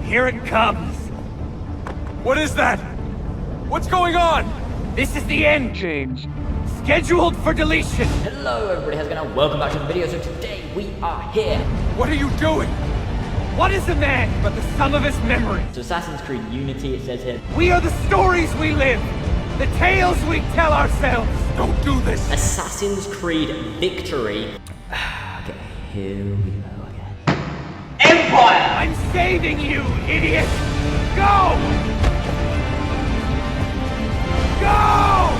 Here it comes. What is that? What's going on? This is the end, James. Scheduled for deletion. Hello everybody, how's it going? Welcome back to the video. So today we are here. What are you doing? What is a man but the sum of his memories? So Assassin's Creed Unity, it says here. We are the stories we live, the tales we tell ourselves. Don't do this. Assassin's Creed Victory. Okay, here we go again. Empire! I'm saving you, idiot! Go! Go!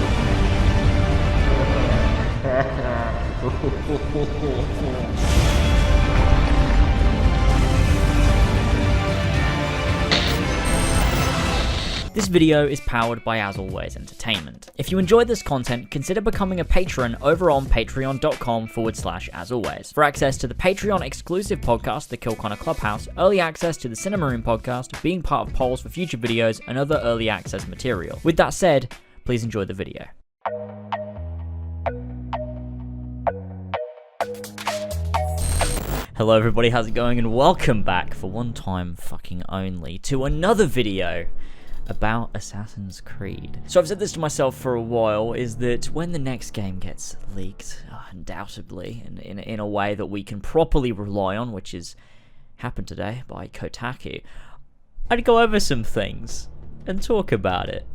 This video is powered by As Always Entertainment. If you enjoyed this content, consider becoming a patron over on patreon.com/asalways for access to the Patreon exclusive podcast, The Kill Connor Clubhouse, early access to the Cinema Room podcast, being part of polls for future videos, and other early access material. With that said, please enjoy the video. Hello everybody, how's it going? And welcome back for one time fucking only to another video about Assassin's Creed. So I've said this to myself for a while, is that when the next game gets leaked, undoubtedly, in a way that we can properly rely on, which is happened today by Kotaku, I'd go over some things and talk about it.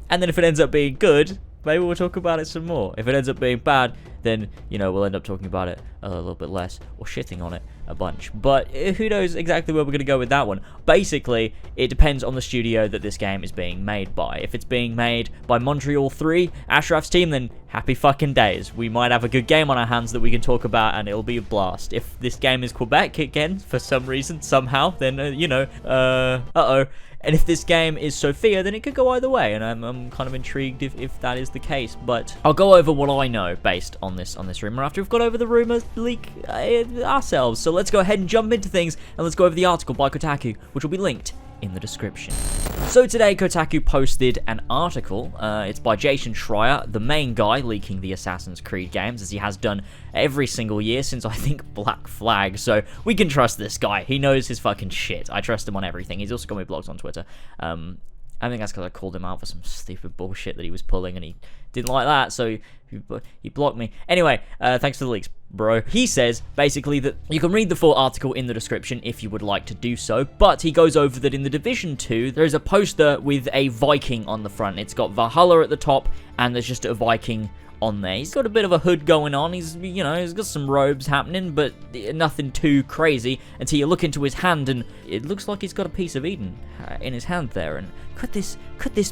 And then if it ends up being good, maybe we'll talk about it some more. If it ends up being bad, then, you know, we'll end up talking about it a little bit less, or shitting on it a bunch. But who knows exactly where we're going to go with that one. Basically, it depends on the studio that this game is being made by. If it's being made by Montreal 3, Ashraf's team, then happy fucking days. We might have a good game on our hands that we can talk about, and it'll be a blast. If this game is Quebec again, for some reason, somehow, then, uh-oh. And if this game is Sofia, then it could go either way, and I'm kind of intrigued if that is the case. But I'll go over what I know based on this rumor after we've got over the rumor leak ourselves. So let's go ahead and jump into things, and let's go over the article by Kotaku, which will be linked in the description. So today Kotaku posted an article. It's by Jason Schreier, the main guy leaking the Assassin's Creed games, as he has done every single year since, I think, Black Flag. So we can trust this guy. He knows his fucking shit. I trust him on everything. He's also got me blogs on Twitter. I think that's because I called him out for some stupid bullshit that he was pulling, and he didn't like that, so he blocked me. Anyway, thanks for the leaks, bro. He says, basically, that you can read the full article in the description if you would like to do so, but he goes over that in the Division 2, there is a poster with a Viking on the front. It's got Valhalla at the top, and there's just a Viking on there. He's got a bit of a hood going on. He's got some robes happening, but nothing too crazy until you look into his hand, and it looks like he's got a piece of Eden in his hand there. And could this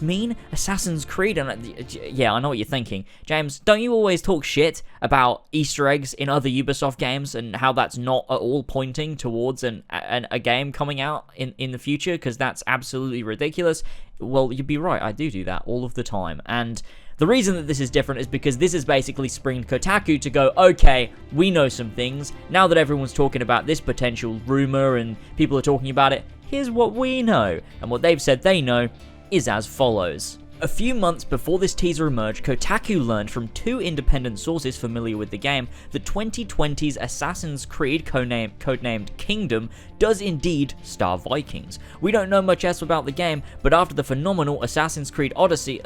mean Assassin's Creed? And yeah, I know what you're thinking, James. Don't you always talk shit about Easter eggs in other Ubisoft games and how that's not at all pointing towards a game coming out in the future? Because that's absolutely ridiculous. Well, you'd be right. I do that all of the time, and the reason that this is different is because this has basically springed Kotaku to go, okay, we know some things. Now that everyone's talking about this potential rumor and people are talking about it, here's what we know. And what they've said they know is as follows. A few months before this teaser emerged, Kotaku learned from two independent sources familiar with the game that 2020's Assassin's Creed, codenamed Kingdom, does indeed star Vikings. We don't know much else about the game, but after the phenomenal Assassin's Creed Odyssey,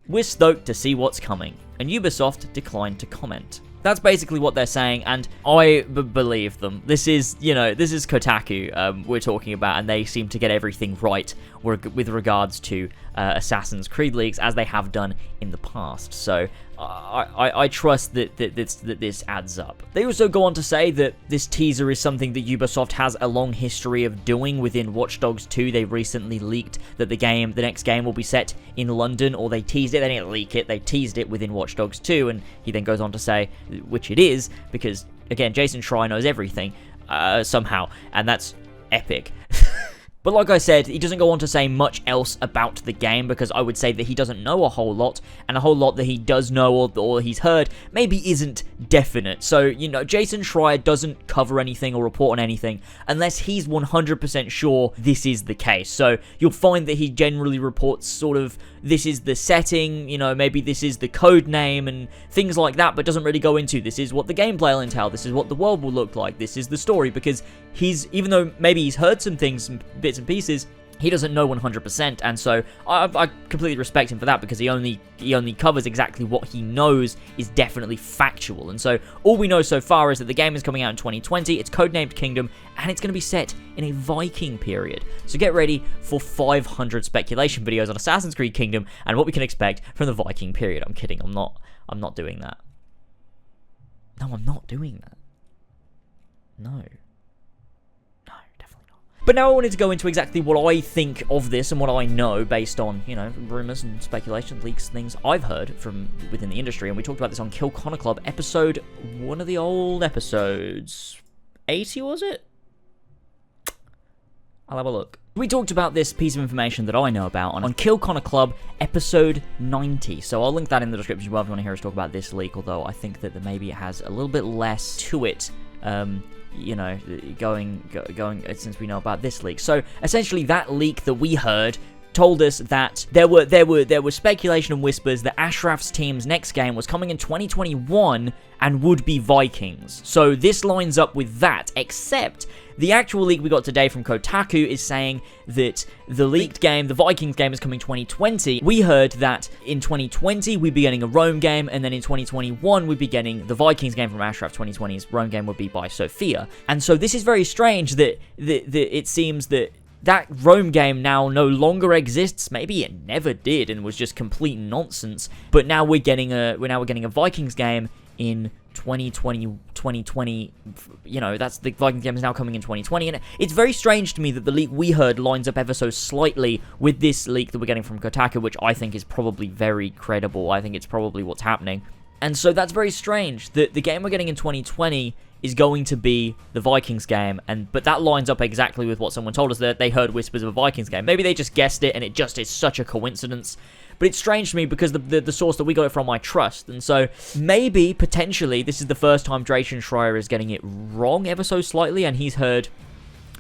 we're stoked to see what's coming, and Ubisoft declined to comment. That's basically what they're saying, and I believe them. This is Kotaku we're talking about, and they seem to get everything right with regards to Assassin's Creed leaks, as they have done in the past. So I trust that this adds up. They also go on to say that this teaser is something that Ubisoft has a long history of doing within Watch Dogs 2. They recently leaked that the next game will be set in London, or they teased it. They didn't leak it, they teased it within Watch Dogs 2, and he then goes on to say which it is, because, again, Jason Schreier knows everything, somehow, and that's epic. But like I said, he doesn't go on to say much else about the game, because I would say that he doesn't know a whole lot, and a whole lot that he does know or he's heard maybe isn't definite. So, you know, Jason Schreier doesn't cover anything or report on anything unless he's 100% sure this is the case. So you'll find that he generally reports sort of, this is the setting, you know, maybe this is the code name and things like that, but doesn't really go into this is what the gameplay will entail, this is what the world will look like, this is the story, because he's, even though maybe he's heard some things, some bits bits and pieces, he doesn't know 100%, and so I completely respect him for that, because he only covers exactly what he knows is definitely factual. And so all we know so far is that the game is coming out in 2020, it's codenamed Kingdom, and it's going to be set in a Viking period. So get ready for 500 speculation videos on Assassin's Creed Kingdom and what we can expect from the Viking period. I'm kidding, I'm not doing that. No, I'm not doing that. No, definitely not. But now I wanted to go into exactly what I think of this and what I know based on, you know, rumors and speculation, leaks, things I've heard from within the industry. And we talked about this on Kill Connor Club episode, one of the old episodes, 80 was it? I'll have a look. We talked about this piece of information that I know about on Kill Connor Club episode 90. So I'll link that in the description as well if you want to hear us talk about this leak, although I think that maybe it has a little bit less to it. You know, going since we know about this leak. So essentially, that leak that we heard told us that there were speculation and whispers that Ashraf's team's next game was coming in 2021 and would be Vikings. So this lines up with that, except the actual leak we got today from Kotaku is saying that the leaked game, the Vikings game, is coming 2020. We heard that in 2020 we'd be getting a Rome game, and then in 2021 we'd be getting the Vikings game from Ashraf. 2020's Rome game would be by Sophia. And so this is very strange that it seems that Rome game now no longer exists. Maybe it never did and was just complete nonsense. But now we're getting a Vikings game in 2020, you know, that's the Viking game is now coming in 2020, and it's very strange to me that the leak we heard lines up ever so slightly with this leak that we're getting from Kotaku, which I think is probably very credible. I think it's probably what's happening. And so that's very strange that the game we're getting in 2020 is going to be the Vikings game, but that lines up exactly with what someone told us, that they heard whispers of a Vikings game. Maybe they just guessed it and it just is such a coincidence. But it's strange to me because the source that we got it from I trust. And so maybe, potentially, this is the first time Drayton Schreier is getting it wrong ever so slightly, and he's heard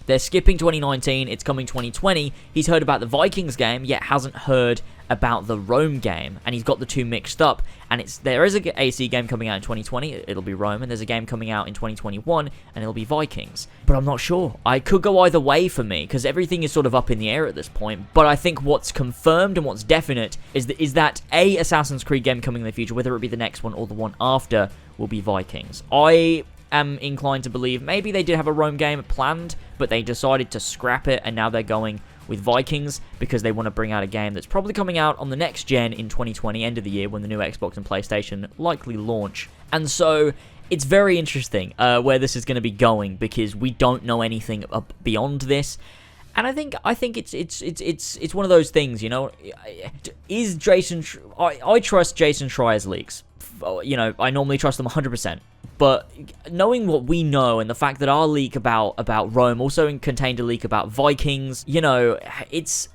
they're skipping 2019, it's coming 2020. He's heard about the Vikings game, yet hasn't heard about the Rome game, and he's got the two mixed up. And there is a AC game coming out in 2020, it'll be Rome, and there's a game coming out in 2021, and it'll be Vikings. But I'm not sure. I could go either way for me, because everything is sort of up in the air at this point. But I think what's confirmed and what's definite is that a Assassin's Creed game coming in the future, whether it be the next one or the one after, will be Vikings. I am inclined to believe maybe they did have a Rome game planned, but they decided to scrap it, and now they're going with Vikings because they want to bring out a game that's probably coming out on the next gen in 2020, end of the year, when the new Xbox and PlayStation likely launch. And so it's very interesting where this is going to be going, because we don't know anything beyond this. And I think it's one of those things, you know. Is Jason? I trust Jason Schreier's leaks. You know, I normally trust them 100%. But knowing what we know, and the fact that our leak about Rome also contained a leak about Vikings, you know, it's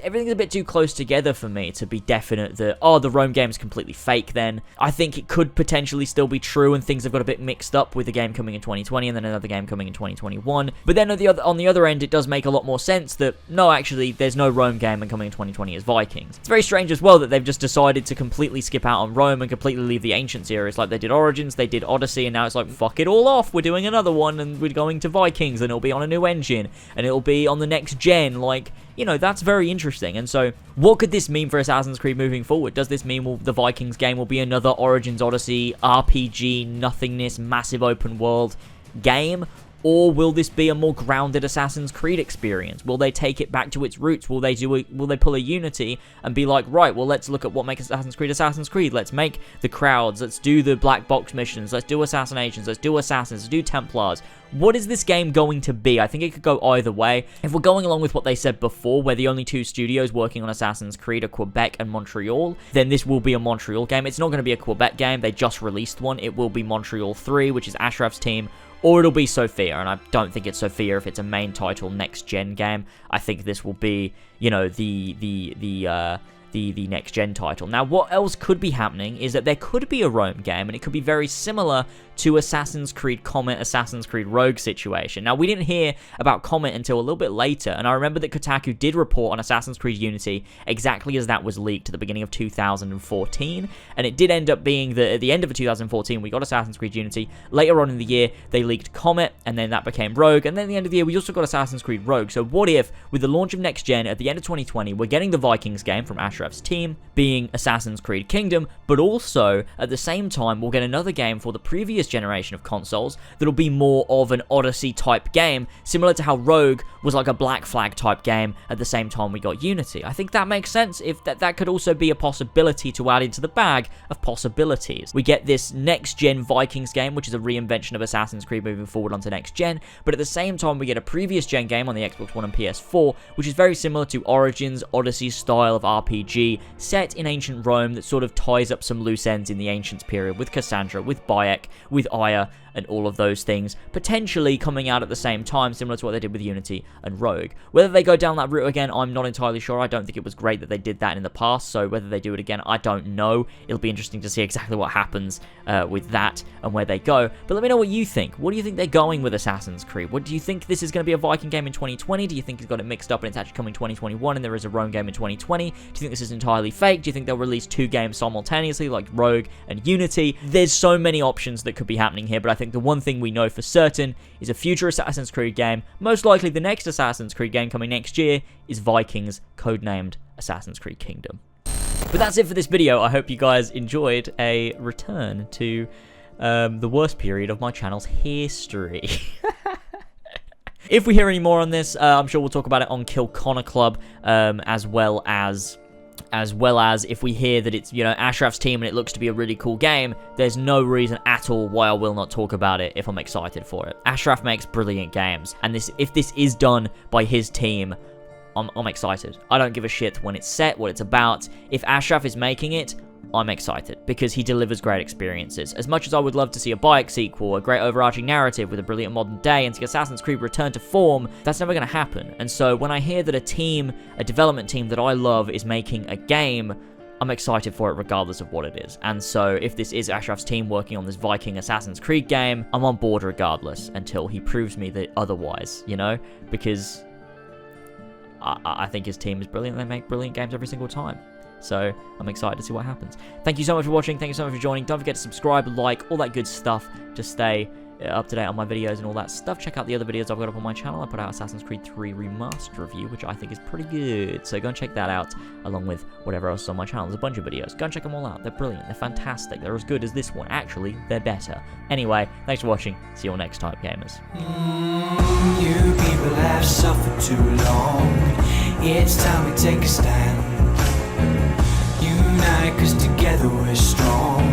everything's a bit too close together for me to be definite that, oh, the Rome game is completely fake then. I think it could potentially still be true, and things have got a bit mixed up with the game coming in 2020 and then another game coming in 2021. But then on the other end, it does make a lot more sense that, no, actually, there's no Rome game, and coming in 2020 is Vikings. It's very strange as well that they've just decided to completely skip out on Rome and completely leave the ancient series. Like, they did Origins, they did Odyssey, and now it's like, fuck it all off, we're doing another one, and we're going to Vikings, and it'll be on a new engine, and it'll be on the next gen. Like, you know, that's very interesting. And so, what could this mean for Assassin's Creed moving forward? Does this mean the Vikings game will be another Origins Odyssey, RPG, nothingness, massive open world game? Or will this be a more grounded Assassin's Creed experience? Will they take it back to its roots? Will they pull a Unity and be like, right, well, let's look at what makes Assassin's Creed. Let's make the crowds. Let's do the black box missions. Let's do assassinations. Let's do assassins. Let's do Templars. What is this game going to be? I think it could go either way. If we're going along with what they said before, where the only two studios working on Assassin's Creed are Quebec and Montreal, then this will be a Montreal game. It's not going to be a Quebec game. They just released one. It will be Montreal 3, which is Ashraf's team, or it'll be Sophia, and I don't think it's Sophia if it's a main title next-gen game. I think this will be, you know, the the next-gen title. Now, what else could be happening is that there could be a Rome game, and it could be very similar to Assassin's Creed Comet, Assassin's Creed Rogue situation. Now, we didn't hear about Comet until a little bit later, and I remember that Kotaku did report on Assassin's Creed Unity exactly as that was leaked at the beginning of 2014, and it did end up being that at the end of 2014, we got Assassin's Creed Unity. Later on in the year, they leaked Comet, and then that became Rogue, and then at the end of the year, we also got Assassin's Creed Rogue. So what if, with the launch of Next Gen at the end of 2020, we're getting the Vikings game from Ashraf's team, being Assassin's Creed Kingdom, but also, at the same time, we'll get another game for the previous generation of consoles that'll be more of an Odyssey type game, similar to how Rogue was like a Black Flag type game at the same time we got Unity. I think that makes sense. If that could also be a possibility to add into the bag of possibilities. We get this next gen Vikings game, which is a reinvention of Assassin's Creed moving forward onto next gen, but at the same time we get a previous gen game on the Xbox One and PS4, which is very similar to Origins, Odyssey style of RPG, set in ancient Rome that sort of ties up some loose ends in the Ancients period with Cassandra, with Bayek, with Aya, and all of those things, potentially coming out at the same time, similar to what they did with Unity and Rogue. Whether they go down that route again, I'm not entirely sure. I don't think it was great that they did that in the past, so whether they do it again, I don't know. It'll be interesting to see exactly what happens with that and where they go. But let me know what you think. What do you think they're going with Assassin's Creed? What do you think this is going to be a Viking game in 2020? Do you think it's got it mixed up and it's actually coming 2021 and there is a Rome game in 2020? Do you think this is entirely fake? Do you think they'll release two games simultaneously like Rogue and Unity? There's so many options that could be happening here, but I think the one thing we know for certain is a future Assassin's Creed game, most likely the next Assassin's Creed game coming next year, is Vikings, codenamed Assassin's Creed Kingdom. But that's it for this video. I hope you guys enjoyed a return to the worst period of my channel's history. If we hear any more on this, I'm sure we'll talk about it on Kill Connor Club, as well as if we hear that it's, you know, Ashraf's team and it looks to be a really cool game, there's no reason at all why I will not talk about it if I'm excited for it. Ashraf makes brilliant games, and if this is done by his team, I'm excited. I don't give a shit when it's set, what it's about. If Ashraf is making it, I'm excited, because he delivers great experiences. As much as I would love to see a Bayek sequel, a great overarching narrative with a brilliant modern day, and see Assassin's Creed return to form, that's never going to happen. And so when I hear that a development team that I love is making a game, I'm excited for it regardless of what it is. And so if this is Ashraf's team working on this Viking Assassin's Creed game, I'm on board regardless until he proves me that otherwise, you know? Because I think his team is brilliant. They make brilliant games every single time. So I'm excited to see what happens. Thank you so much for watching. Thank you so much for joining. Don't forget to subscribe, like, all that good stuff to stay up to date on my videos and all that stuff. Check out the other videos I've got up on my channel. I put out Assassin's Creed 3 Remastered review, which I think is pretty good. So go and check that out, along with whatever else is on my channel. There's a bunch of videos. Go and check them all out. They're brilliant. They're fantastic. They're as good as this one. Actually, they're better. Anyway, thanks for watching. See you all next time, gamers. You people have suffered too long. It's time we take a stand. Unite, 'cause together we're strong.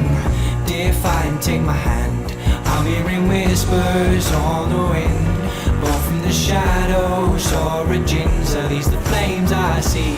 Defy and take my hand. I'm hearing whispers on the wind, born from the shadows. Origins are these the flames I see.